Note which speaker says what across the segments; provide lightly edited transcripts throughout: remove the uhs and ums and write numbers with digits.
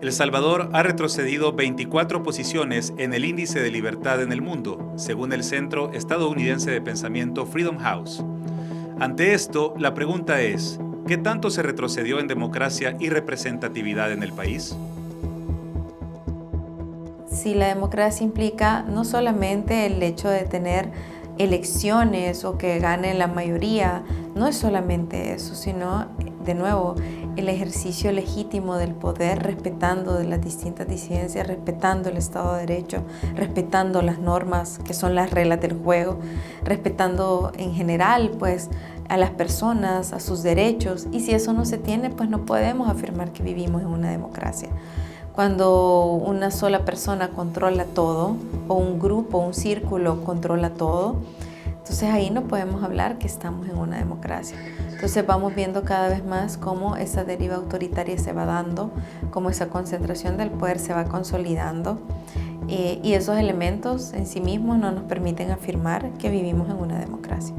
Speaker 1: El Salvador ha retrocedido 24 posiciones en el índice de libertad en el mundo, según el Centro Estadounidense de Pensamiento Freedom House. Ante esto, la pregunta es, ¿qué tanto se retrocedió en democracia y representatividad en el país?
Speaker 2: Sí, la democracia implica no solamente el hecho de tener elecciones o que gane la mayoría, no es solamente eso, sino, de nuevo, el ejercicio legítimo del poder, respetando de las distintas disidencias, respetando el Estado de Derecho, respetando las normas que son las reglas del juego, respetando en general, pues, a las personas, a sus derechos. Y si eso no se tiene, pues no podemos afirmar que vivimos en una democracia. Cuando una sola persona controla todo, o un grupo, un círculo controla todo, entonces ahí no podemos hablar que estamos en una democracia. Entonces vamos viendo cada vez más cómo esa deriva autoritaria se va dando, cómo esa concentración del poder se va consolidando, y esos elementos en sí mismos no nos permiten afirmar que vivimos en una democracia.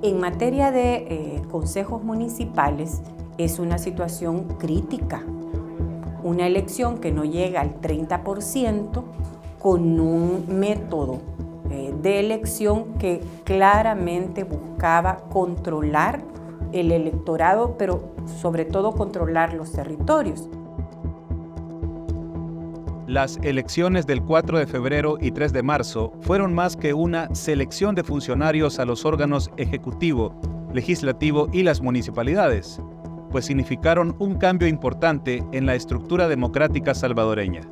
Speaker 3: En materia de consejos municipales es una situación crítica. Una elección que no llega al 30% con un método de elección que claramente buscaba controlar el electorado, pero sobre todo controlar los territorios.
Speaker 1: Las elecciones del 4 de febrero y 3 de marzo fueron más que una selección de funcionarios a los órganos ejecutivo, legislativo y las municipalidades, pues significaron un cambio importante en la estructura democrática salvadoreña.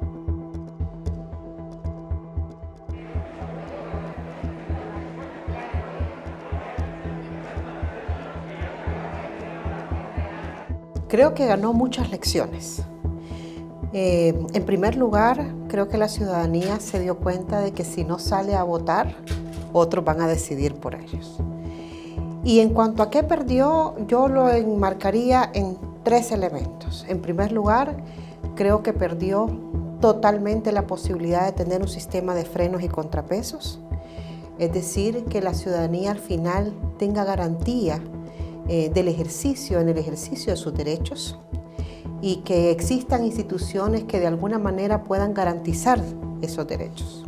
Speaker 4: Creo que ganó muchas lecciones. En primer lugar, creo que la ciudadanía se dio cuenta de que si no sale a votar, otros van a decidir por ellos. Y en cuanto a qué perdió, yo lo enmarcaría en 3 elementos. En primer lugar, creo que perdió totalmente la posibilidad de tener un sistema de frenos y contrapesos. Es decir, que la ciudadanía al final tenga garantía en el ejercicio de sus derechos y que existan instituciones que de alguna manera puedan garantizar esos derechos.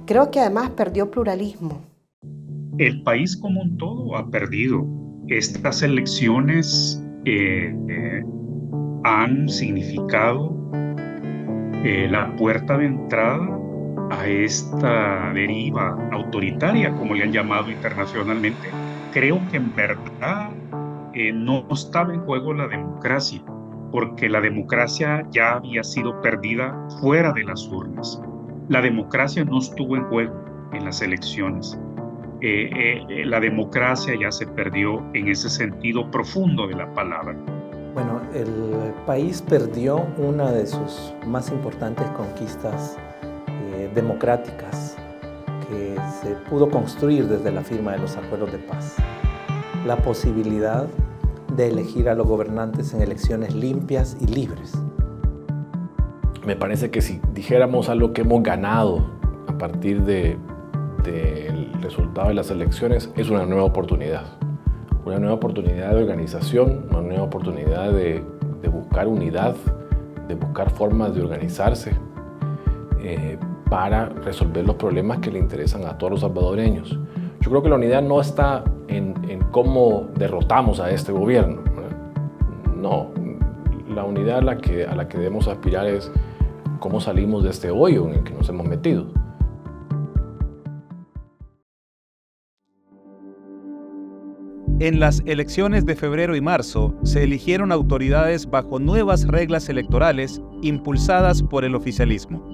Speaker 4: Creo que además perdió pluralismo.
Speaker 5: El país como un todo ha perdido. Estas elecciones han significado la puerta de entrada a esta deriva autoritaria, como le han llamado internacionalmente. Creo que en verdad no estaba en juego la democracia, porque la democracia ya había sido perdida fuera de las urnas. La democracia no estuvo en juego en las elecciones. La democracia ya se perdió en ese sentido profundo de la palabra.
Speaker 6: Bueno, el país perdió una de sus más importantes conquistas democráticas que se pudo construir desde la firma de los acuerdos de paz. La posibilidad de elegir a los gobernantes en elecciones limpias y libres.
Speaker 7: Me parece que si dijéramos algo que hemos ganado a partir del resultado de las elecciones, es una nueva oportunidad. Una nueva oportunidad de organización, una nueva oportunidad de buscar unidad, de buscar formas de organizarse para resolver los problemas que le interesan a todos los salvadoreños. Yo creo que la unidad no está en cómo derrotamos a este gobierno. No, la unidad a la que debemos aspirar es cómo salimos de este hoyo en el que nos hemos metido.
Speaker 1: En las elecciones de febrero y marzo se eligieron autoridades bajo nuevas reglas electorales impulsadas por el oficialismo.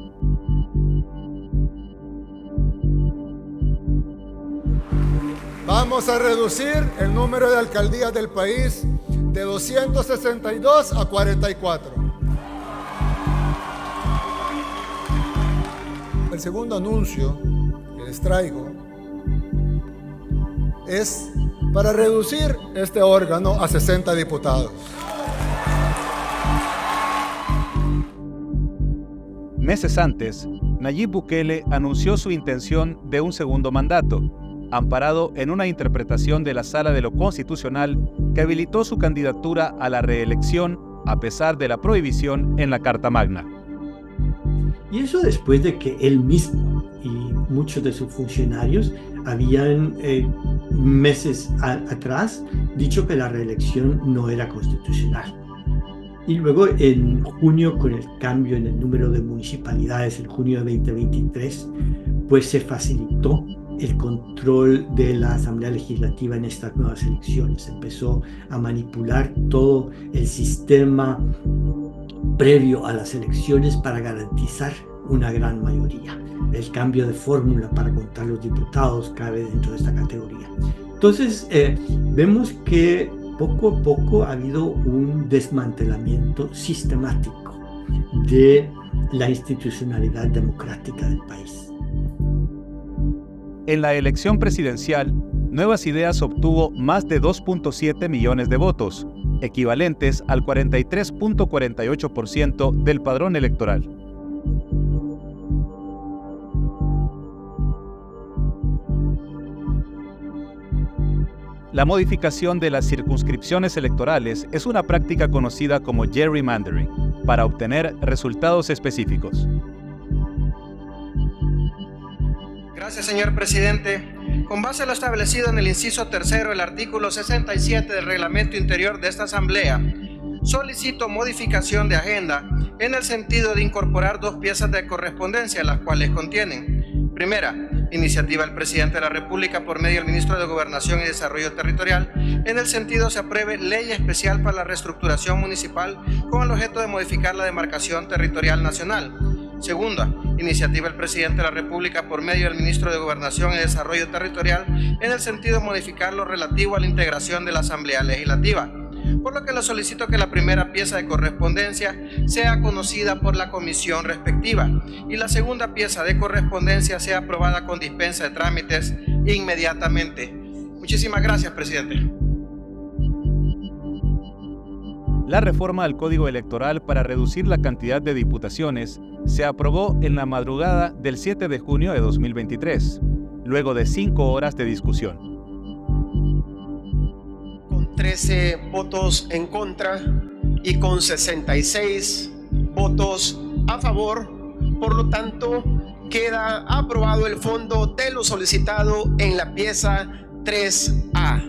Speaker 8: Vamos a reducir el número de alcaldías del país de 262 a 44. El segundo anuncio que les traigo es para reducir este órgano a 60 diputados.
Speaker 1: Meses antes, Nayib Bukele anunció su intención de un segundo mandato, amparado en una interpretación de la Sala de lo Constitucional que habilitó su candidatura a la reelección a pesar de la prohibición en la Carta Magna.
Speaker 9: Y eso después de que él mismo y muchos de sus funcionarios habían meses atrás dicho que la reelección no era constitucional. Y luego en junio, con el cambio en el número de municipalidades en junio de 2023, pues se facilitó el control de la Asamblea Legislativa en estas nuevas elecciones. Empezó a manipular todo el sistema previo a las elecciones para garantizar una gran mayoría. El cambio de fórmula para contar los diputados cabe dentro de esta categoría. Entonces, vemos que poco a poco ha habido un desmantelamiento sistemático de la institucionalidad democrática del país.
Speaker 1: En la elección presidencial, Nuevas Ideas obtuvo más de 2.7 millones de votos, equivalentes al 43.48% del padrón electoral. La modificación de las circunscripciones electorales es una práctica conocida como gerrymandering, para obtener resultados específicos.
Speaker 10: Gracias, señor presidente. Con base a lo establecido en el inciso tercero del artículo 67 del reglamento interior de esta asamblea, solicito modificación de agenda en el sentido de incorporar dos piezas de correspondencia, las cuales contienen: primera, iniciativa del presidente de la República por medio del ministro de Gobernación y Desarrollo Territorial, en el sentido se apruebe ley especial para la reestructuración municipal con el objeto de modificar la demarcación territorial nacional. Segunda, iniciativa del presidente de la República por medio del ministro de Gobernación y Desarrollo Territorial en el sentido de modificar lo relativo a la integración de la Asamblea Legislativa. Por lo que le solicito que la primera pieza de correspondencia sea conocida por la comisión respectiva y la segunda pieza de correspondencia sea aprobada con dispensa de trámites inmediatamente. Muchísimas gracias, presidente.
Speaker 1: La reforma al Código Electoral para reducir la cantidad de diputaciones se aprobó en la madrugada del 7 de junio de 2023, luego de 5 horas de discusión.
Speaker 11: Con 13 votos en contra y con 66 votos a favor, por lo tanto, queda aprobado el fondo de lo solicitado en la pieza 3A.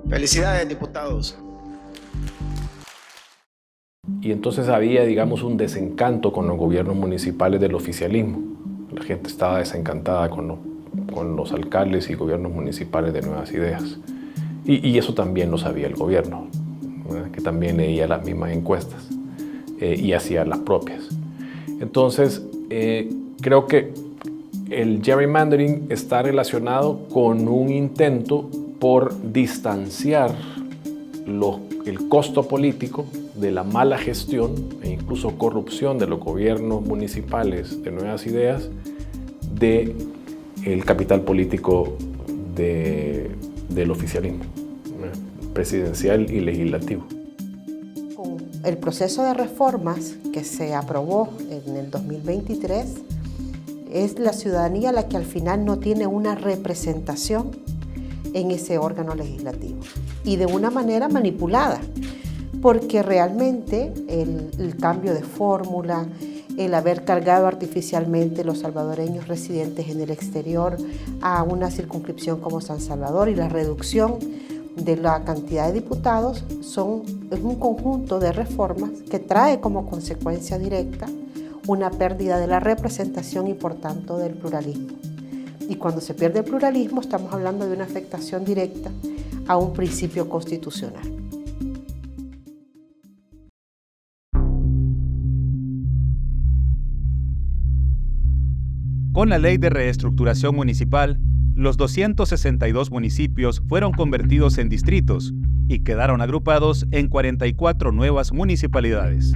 Speaker 11: Felicidades, diputados.
Speaker 7: Y entonces había, digamos, un desencanto con los gobiernos municipales del oficialismo. La gente estaba desencantada con los alcaldes y gobiernos municipales de Nuevas Ideas. Y eso también lo sabía el gobierno, ¿verdad? Que también leía las mismas encuestas y hacía las propias. Entonces, creo que el gerrymandering está relacionado con un intento por distanciar el costo político de la mala gestión e incluso corrupción de los gobiernos municipales de Nuevas Ideas del capital político del oficialismo presidencial y legislativo.
Speaker 4: Con el proceso de reformas que se aprobó en el 2023, es la ciudadanía la que al final no tiene una representación en ese órgano legislativo y de una manera manipulada, porque realmente el cambio de fórmula, el haber cargado artificialmente los salvadoreños residentes en el exterior a una circunscripción como San Salvador y la reducción de la cantidad de diputados es un conjunto de reformas que trae como consecuencia directa una pérdida de la representación y por tanto del pluralismo. Y cuando se pierde el pluralismo estamos hablando de una afectación directa a un principio constitucional.
Speaker 1: Con la Ley de Reestructuración Municipal, los 262 municipios fueron convertidos en distritos y quedaron agrupados en 44 nuevas municipalidades.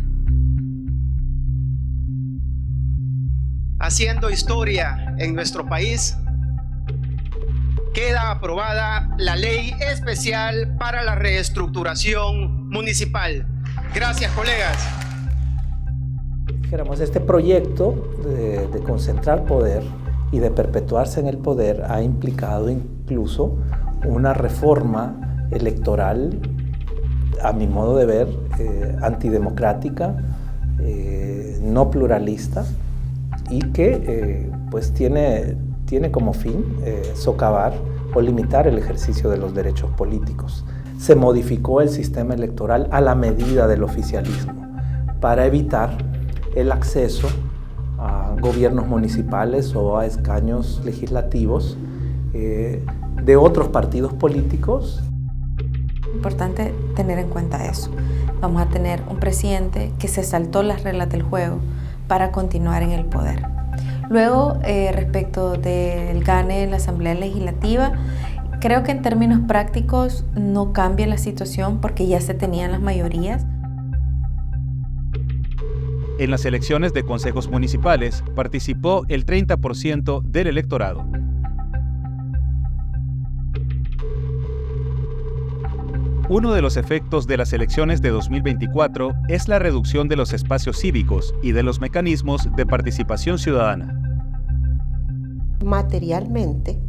Speaker 11: Haciendo historia en nuestro país, queda aprobada la Ley Especial para la Reestructuración Municipal. Gracias, colegas.
Speaker 6: Dijéramos, este proyecto de concentrar poder y de perpetuarse en el poder ha implicado incluso una reforma electoral a mi modo de ver, antidemocrática, no pluralista y que pues tiene como fin socavar o limitar el ejercicio de los derechos políticos. Se modificó el sistema electoral a la medida del oficialismo para evitar el acceso a gobiernos municipales o a escaños legislativos de otros partidos políticos.
Speaker 2: Importante tener en cuenta eso. Vamos a tener un presidente que se saltó las reglas del juego para continuar en el poder. Luego, respecto del gane en la Asamblea Legislativa, creo que en términos prácticos no cambia la situación porque ya se tenían las mayorías.
Speaker 1: En las elecciones de consejos municipales participó el 30% del electorado. Uno de los efectos de las elecciones de 2024 es la reducción de los espacios cívicos y de los mecanismos de participación ciudadana.
Speaker 4: Materialmente,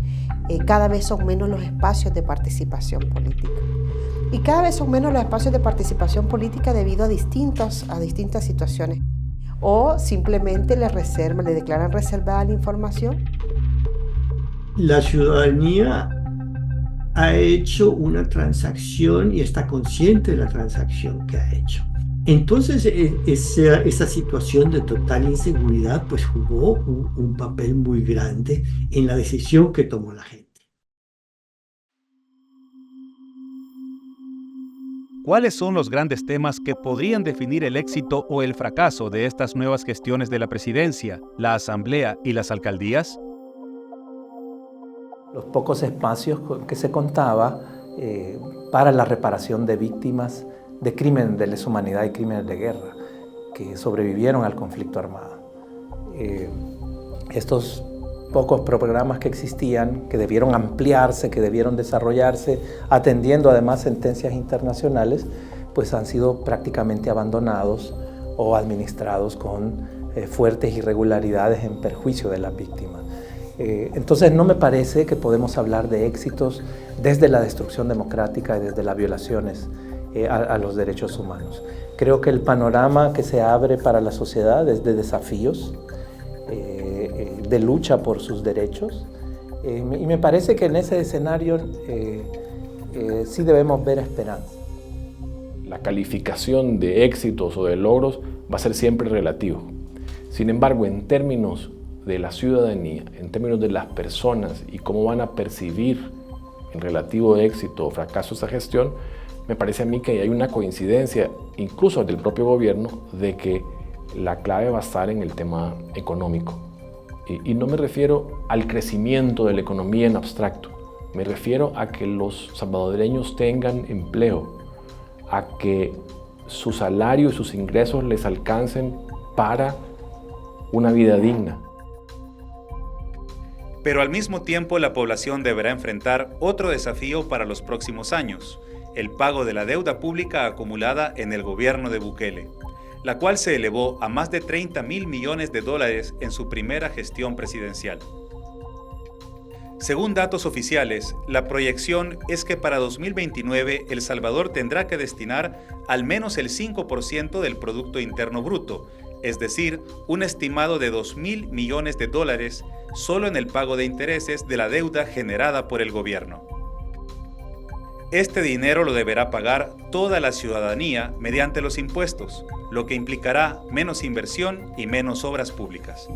Speaker 4: cada vez son menos los espacios de participación política. Y cada vez son menos los espacios de participación política debido a distintas situaciones. O simplemente le declaran reservada la información.
Speaker 9: La ciudadanía ha hecho una transacción y está consciente de la transacción que ha hecho. Entonces, esa situación de total inseguridad pues jugó un papel muy grande en la decisión que tomó la gente.
Speaker 1: ¿Cuáles son los grandes temas que podrían definir el éxito o el fracaso de estas nuevas gestiones de la presidencia, la asamblea y las alcaldías?
Speaker 6: Los pocos espacios que se contaba para la reparación de víctimas de crímenes de lesa humanidad y crímenes de guerra que sobrevivieron al conflicto armado. Estos pocos programas que existían, que debieron ampliarse, que debieron desarrollarse, atendiendo además sentencias internacionales, pues han sido prácticamente abandonados o administrados con fuertes irregularidades en perjuicio de las víctimas. Entonces no me parece que podemos hablar de éxitos desde la destrucción democrática y desde las violaciones a los derechos humanos. Creo que el panorama que se abre para la sociedad es de desafíos, de lucha por sus derechos, y me parece que en ese escenario sí debemos ver esperanza.
Speaker 7: La calificación de éxitos o de logros va a ser siempre relativo. Sin embargo, en términos de la ciudadanía, en términos de las personas y cómo van a percibir en relativo éxito o fracaso esa gestión, me parece a mí que hay una coincidencia, incluso del propio gobierno, de que la clave va a estar en el tema económico. Y no me refiero al crecimiento de la economía en abstracto, me refiero a que los salvadoreños tengan empleo, a que su salario y sus ingresos les alcancen para una vida digna.
Speaker 1: Pero al mismo tiempo la población deberá enfrentar otro desafío para los próximos años, el pago de la deuda pública acumulada en el gobierno de Bukele, la cual se elevó a más de $30.000 millones en su primera gestión presidencial. Según datos oficiales, la proyección es que para 2029 El Salvador tendrá que destinar al menos el 5% del Producto Interno Bruto, es decir, un estimado de $2.000 millones solo en el pago de intereses de la deuda generada por el gobierno. Este dinero lo deberá pagar toda la ciudadanía mediante los impuestos, lo que implicará menos inversión y menos obras públicas.